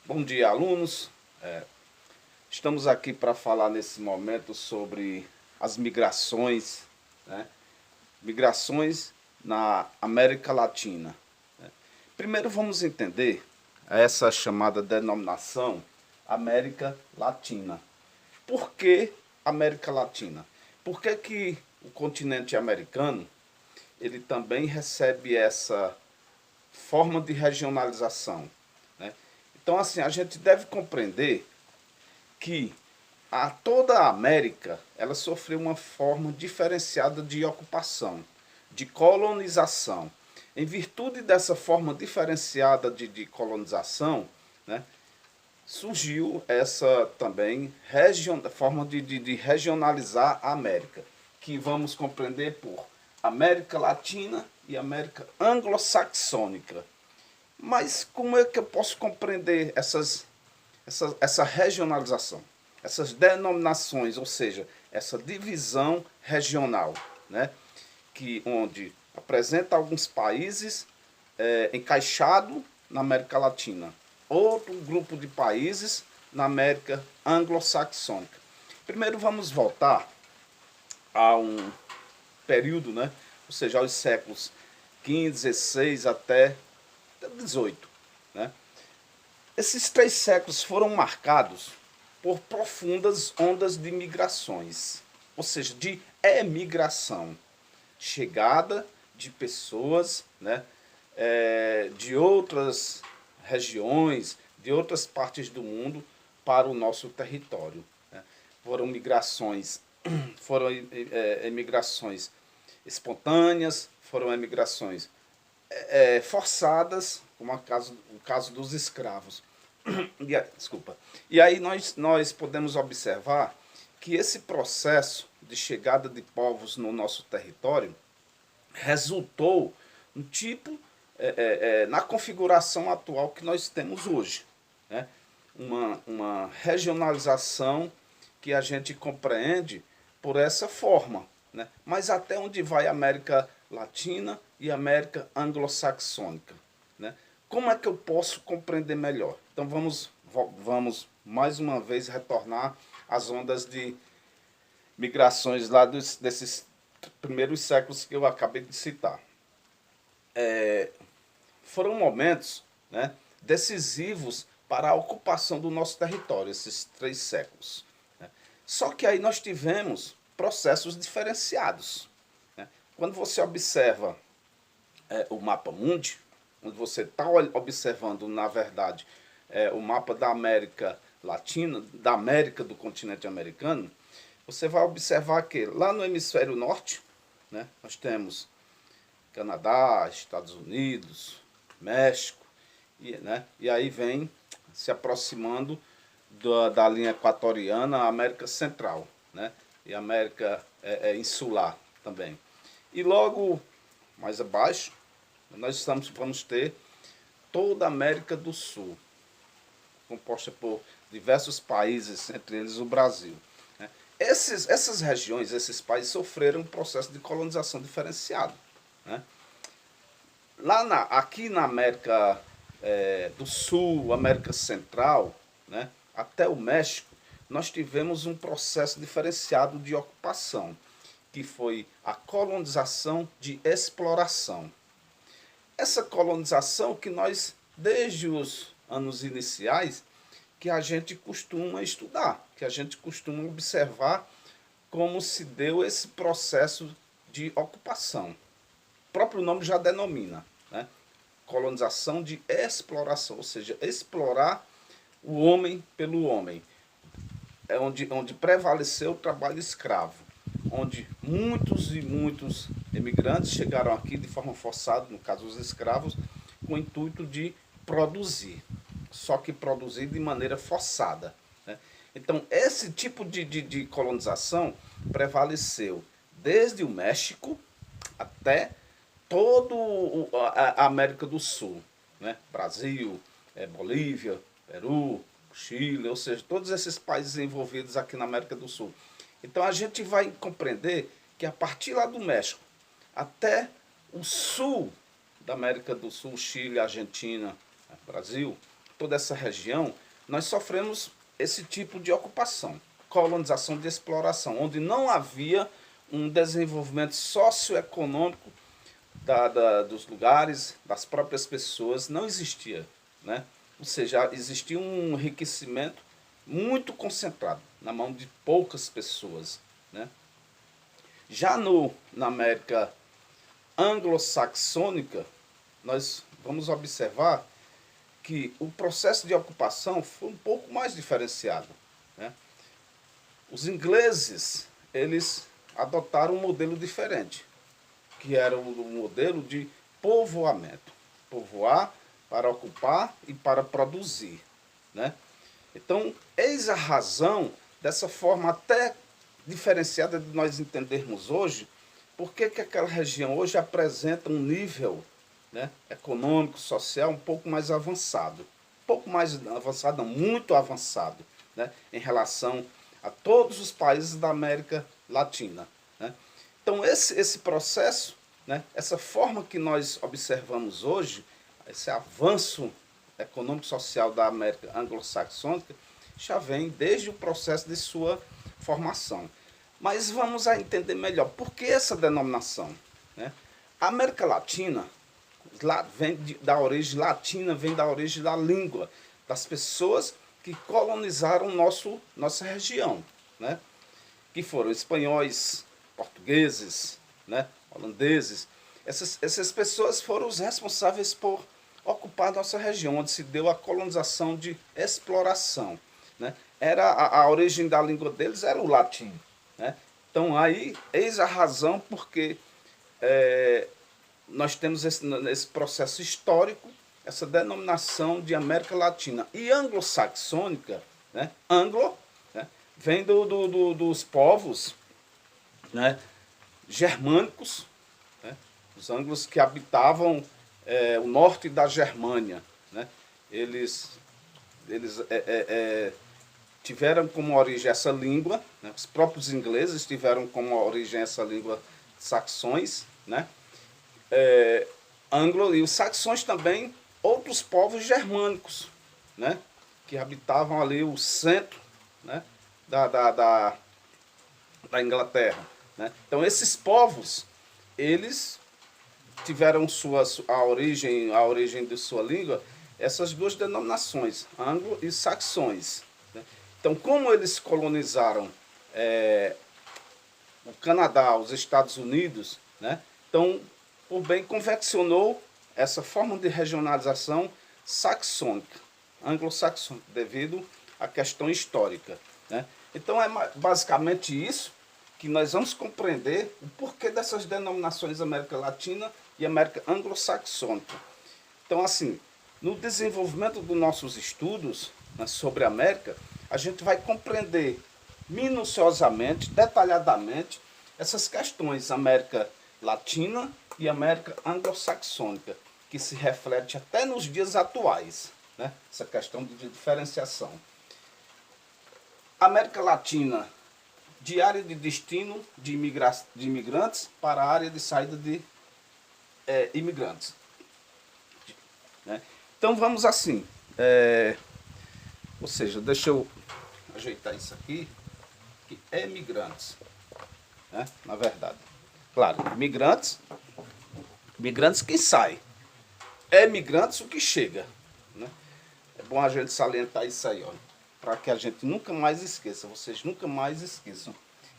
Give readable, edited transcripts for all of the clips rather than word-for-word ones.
Bom dia, alunos. Estamos aqui para falar nesse momento sobre as migrações, né? Migrações na América Latina. Primeiro vamos entender essa chamada denominação América Latina. Por que América Latina? Por que o continente americano ele também recebe essa forma de regionalização, né? Então, assim, a gente deve compreender que toda a América ela sofreu uma forma diferenciada de ocupação, de colonização. Em virtude dessa forma diferenciada de colonização, né, surgiu essa também forma de regionalizar a América, que vamos compreender por América Latina e América Anglo-Saxônica. Mas como é que eu posso compreender essa regionalização, essas denominações, ou seja, essa divisão regional, né? Onde apresenta alguns países encaixado na América Latina, outro grupo de países na América Anglo-Saxônica. Primeiro vamos voltar a um período, né? Ou seja, aos séculos XV, XVI até XVIII. Né? Esses 3 séculos foram marcados por profundas ondas de migrações, ou seja, de emigração, chegada de pessoas, né, de outras regiões, de outras partes do mundo para o nosso território. Né. Foram migrações, foram emigrações espontâneas, foram emigrações forçadas, como o caso dos escravos. Desculpa. E aí nós podemos observar que esse processo de chegada de povos no nosso território resultou no tipo, na configuração atual que nós temos hoje. Né? Uma regionalização que a gente compreende por essa forma. Né? Mas até onde vai a América Latina e a América Anglo-Saxônica? Né? Como é que eu posso compreender melhor? Então vamos mais uma vez retornar às ondas de migrações lá desses primeiros séculos que eu acabei de citar. Foram momentos, né, decisivos para a ocupação do nosso território, esses 3 séculos. Né? Só que aí nós tivemos processos diferenciados. Né? Quando você observa o mapa mundi, onde você está observando, na verdade, o mapa da América Latina, da América do continente americano, você vai observar que lá no hemisfério norte, né, nós temos Canadá, Estados Unidos, México, e aí vem se aproximando da linha equatoriana a América Central, né, e a América insular também. E logo mais abaixo, nós vamos ter toda a América do Sul, composta por diversos países, entre eles o Brasil. Né? Essas regiões, esses países sofreram um processo de colonização diferenciado. Né? Aqui na América do Sul, América Central, né, até o México, nós tivemos um processo diferenciado de ocupação, que foi a colonização de exploração. Essa colonização que nós, desde os anos iniciais, que a gente costuma estudar, que a gente costuma observar como se deu esse processo de ocupação. O próprio nome já denomina, né? Colonização de exploração, ou seja, explorar o homem pelo homem. É onde prevaleceu o trabalho escravo, onde muitos e muitos imigrantes chegaram aqui de forma forçada, no caso os escravos, com o intuito de produzir, só que produzir de maneira forçada. Né? Então, esse tipo de colonização prevaleceu desde o México até toda a América do Sul, né? Brasil, Bolívia, Peru, Chile, ou seja, todos esses países envolvidos aqui na América do Sul. Então a gente vai compreender que a partir lá do México até o sul da América do Sul, Chile, Argentina, Brasil, toda essa região, nós sofremos esse tipo de ocupação, colonização de exploração, onde não havia um desenvolvimento socioeconômico dos lugares, das próprias pessoas, não existia, né? Ou seja, existia um enriquecimento muito concentrado na mão de poucas pessoas, né? Já na América anglo-saxônica, nós vamos observar que o processo de ocupação foi um pouco mais diferenciado, né? Os ingleses, eles adotaram um modelo diferente, que era o modelo de povoamento. Povoar para ocupar e para produzir, né? Então, eis a razão dessa forma até diferenciada de nós entendermos hoje, porque que aquela região hoje apresenta um nível, né, econômico, social um pouco mais avançado. Um pouco mais avançado, não, muito avançado, né, em relação a todos os países da América Latina, né? Então, esse processo, né, essa forma que nós observamos hoje, esse avanço econômico-social da América anglo-saxônica, já vem desde o processo de sua formação. Mas vamos a entender melhor por que essa denominação, né? A América Latina vem da origem latina, vem da origem da língua, das pessoas que colonizaram nossa região, né? Que foram espanhóis, portugueses, né? Holandeses. Essas pessoas foram os responsáveis por ocupar nossa região, onde se deu a colonização de exploração, né? A origem da língua deles era o latim, né? Então aí, eis a razão porque nós temos esse processo histórico, essa denominação de América Latina. E anglo-saxônica, né? Anglo, né, vem dos povos, né, germânicos, né? Os anglos que habitavam o norte da Germânia, né? Eles tiveram como origem essa língua, né? Os próprios ingleses tiveram como origem essa língua saxões, né? Anglo, e os saxões também, outros povos germânicos, né? Que habitavam ali o centro, né, da Inglaterra, né? Então esses povos, eles tiveram a origem de sua língua, essas duas denominações, anglo e saxões, né? Então, como eles colonizaram o Canadá, os Estados Unidos, né? Então, por bem, confeccionou essa forma de regionalização saxônica, anglo-saxônica, devido à questão histórica, né? Então, é basicamente isso que nós vamos compreender o porquê dessas denominações América Latina e América anglo-saxônica. Então, assim, no desenvolvimento dos nossos estudos, né, sobre a América, a gente vai compreender minuciosamente, detalhadamente, essas questões América Latina e América anglo-saxônica, que se reflete até nos dias atuais, né, essa questão de diferenciação. América Latina, de área de destino de imigrantes para a área de saída de imigrantes, né? Então vamos assim, ou seja, deixa eu ajeitar isso aqui, que é imigrantes, né? Na verdade, claro, imigrantes que saem, imigrantes o que chega, né? É bom a gente salientar isso aí, ó, para que a gente nunca mais esqueça, vocês nunca mais esqueçam.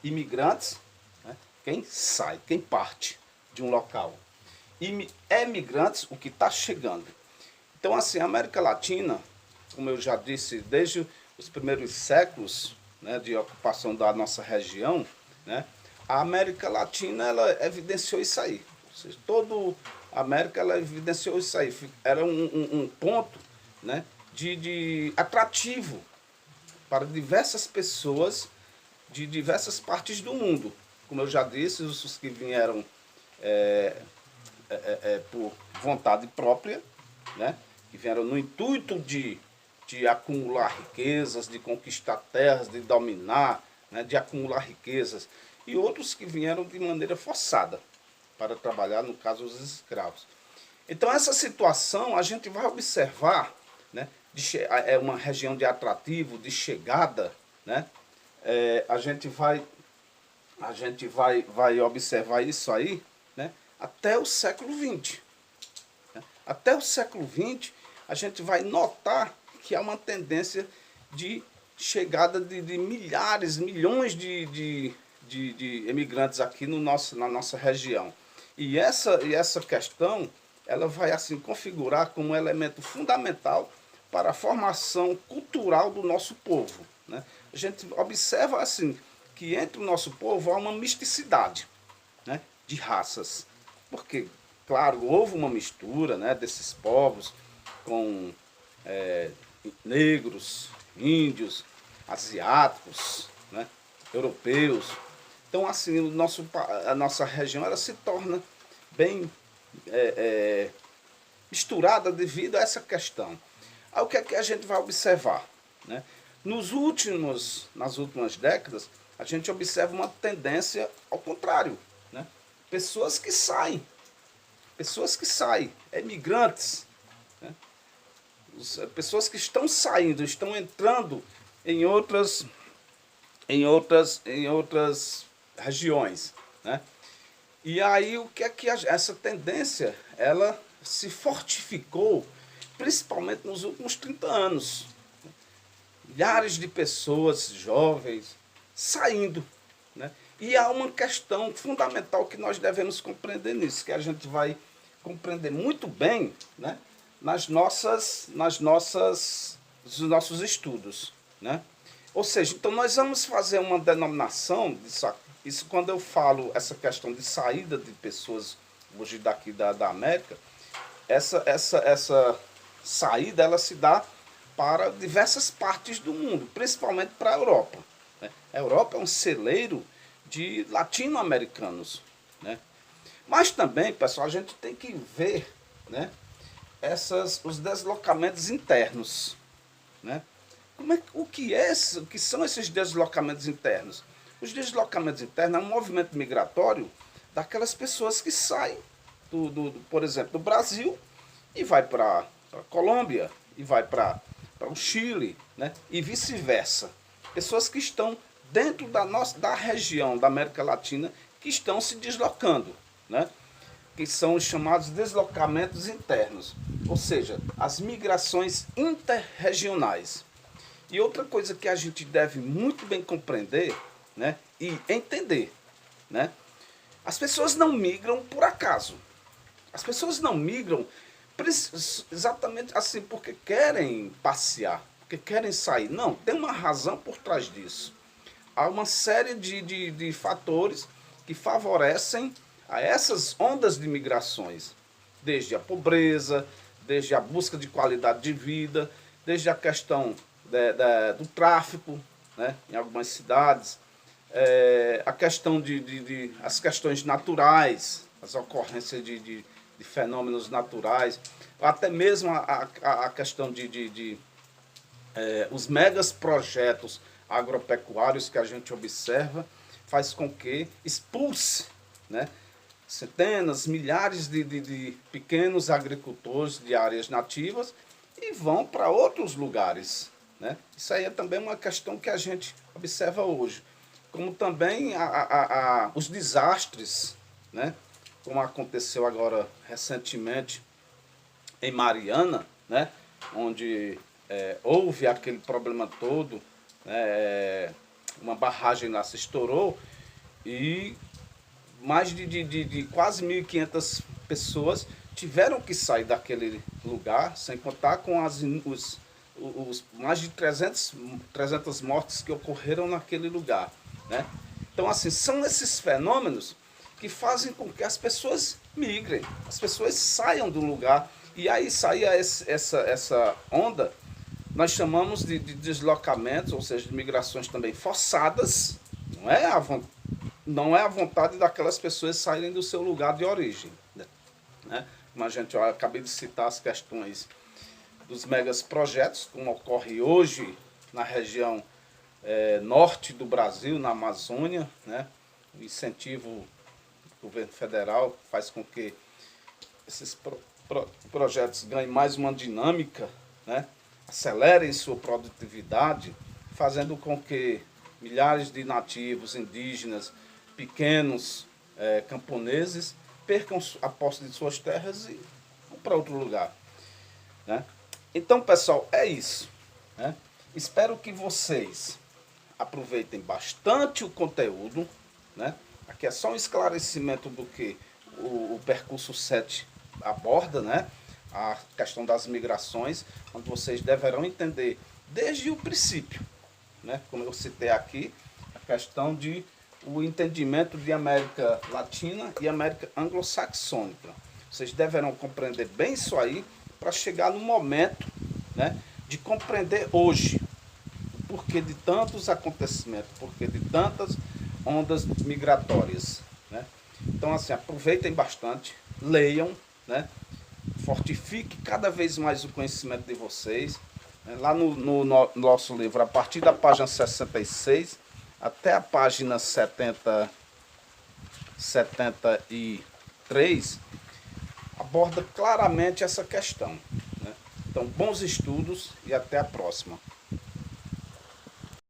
Imigrantes, né, quem sai, quem parte de um local. Emigrantes, o que está chegando. Então, assim, a América Latina, como eu já disse, desde os primeiros séculos, né, de ocupação da nossa região, né, a América Latina, ela evidenciou isso aí. Ou seja, toda a América, ela evidenciou isso aí. Era um ponto, né, de atrativo para diversas pessoas de diversas partes do mundo. Como eu já disse, os que vieram por vontade própria, né? Que vieram no intuito de acumular riquezas, de conquistar terras, de dominar, né? De acumular riquezas. E outros que vieram de maneira forçada para trabalhar, no caso, os escravos. Então, essa situação a gente vai observar, né, é uma região de atrativo, de chegada, né? A gente vai observar isso aí, né? Até o século XX. Né? Até o século XX, a gente vai notar que há uma tendência de chegada de milhares, milhões de imigrantes aqui no na nossa região. E essa questão, ela vai assim configurar como um elemento fundamental para a formação cultural do nosso povo. Né? A gente observa assim que entre o nosso povo há uma misticidade, né, de raças. Porque, claro, houve uma mistura, né, desses povos com negros, índios, asiáticos, né, europeus. Então, assim, a nossa região ela se torna bem misturada devido a essa questão. Aí o que é que a gente vai observar? Né? Nas últimas décadas, a gente observa uma tendência ao contrário. Né? Pessoas que saem, imigrantes, né? Pessoas que estão saindo, estão entrando em outras regiões. Né? E aí o que é que essa tendência ela se fortificou, principalmente nos últimos 30 anos. Milhares de pessoas jovens saindo. Né? E há uma questão fundamental que nós devemos compreender nisso, que a gente vai compreender muito bem, né, nos nossos estudos. Né? Ou seja, então nós vamos fazer uma denominação disso. Isso quando eu falo essa questão de saída de pessoas hoje daqui da América, essa saída ela se dá para diversas partes do mundo, principalmente para a Europa. Né? A Europa é um celeiro de latino-americanos. Né? Mas também, pessoal, a gente tem que ver, né, os deslocamentos internos. Né? O que são esses deslocamentos internos? Os deslocamentos internos é um movimento migratório daquelas pessoas que saem, por exemplo, do Brasil e vai para a Colômbia, e vai para o Chile, né? E vice-versa. Pessoas que estão dentro da região da América Latina que estão se deslocando, né? Que são os chamados deslocamentos internos, ou seja, as migrações interregionais. E outra coisa que a gente deve muito bem compreender, né, e entender, né, as pessoas não migram por acaso. As pessoas não migram exatamente assim porque querem passear, porque querem sair. Não, tem uma razão por trás disso. Há uma série de fatores que favorecem a essas ondas de migrações. Desde a pobreza, desde a busca de qualidade de vida, desde a questão do tráfico, né, em algumas cidades, a questão as questões naturais, as ocorrências de fenômenos naturais, até mesmo a questão os megas projetos agropecuários que a gente observa, faz com que expulse, né, centenas, milhares de pequenos agricultores de áreas nativas e vão para outros lugares. Né? Isso aí é também uma questão que a gente observa hoje. Como também os desastres, né? Como aconteceu agora recentemente em Mariana, né? Onde houve aquele problema todo, né? Uma barragem lá se estourou e mais de quase 1.500 pessoas tiveram que sair daquele lugar, sem contar com os mais de 300 mortes que ocorreram naquele lugar. Né? Então, assim, são esses fenômenos que fazem com que as pessoas migrem, as pessoas saiam do lugar. E aí saía essa onda, nós chamamos de deslocamentos, ou seja, de migrações também forçadas. Não é a vontade daquelas pessoas saírem do seu lugar de origem. Né? Como eu acabei de citar as questões dos megas projetos, como ocorre hoje na região norte do Brasil, na Amazônia, né? O incentivo do governo federal faz com que esses projetos ganhem mais uma dinâmica, né? acelerem sua produtividade, fazendo com que milhares de nativos, indígenas, pequenos camponeses percam a posse de suas terras e vão para outro lugar, né? Então, pessoal, é isso, né? Espero que vocês aproveitem bastante o conteúdo, né? Aqui é só um esclarecimento do que o percurso 7 aborda, né? A questão das migrações, onde vocês deverão entender desde o princípio, né? Como eu citei aqui, a questão de o entendimento de América Latina e América Anglo-Saxônica. Vocês deverão compreender bem isso aí para chegar no momento, né, de compreender hoje o porquê de tantos acontecimentos, o porquê de tantas ondas migratórias, né? Então, assim, aproveitem bastante, leiam, né? Fortifique cada vez mais o conhecimento de vocês. Lá no nosso livro, a partir da página 66 até a página 73, aborda claramente essa questão, né? Então, bons estudos e até a próxima.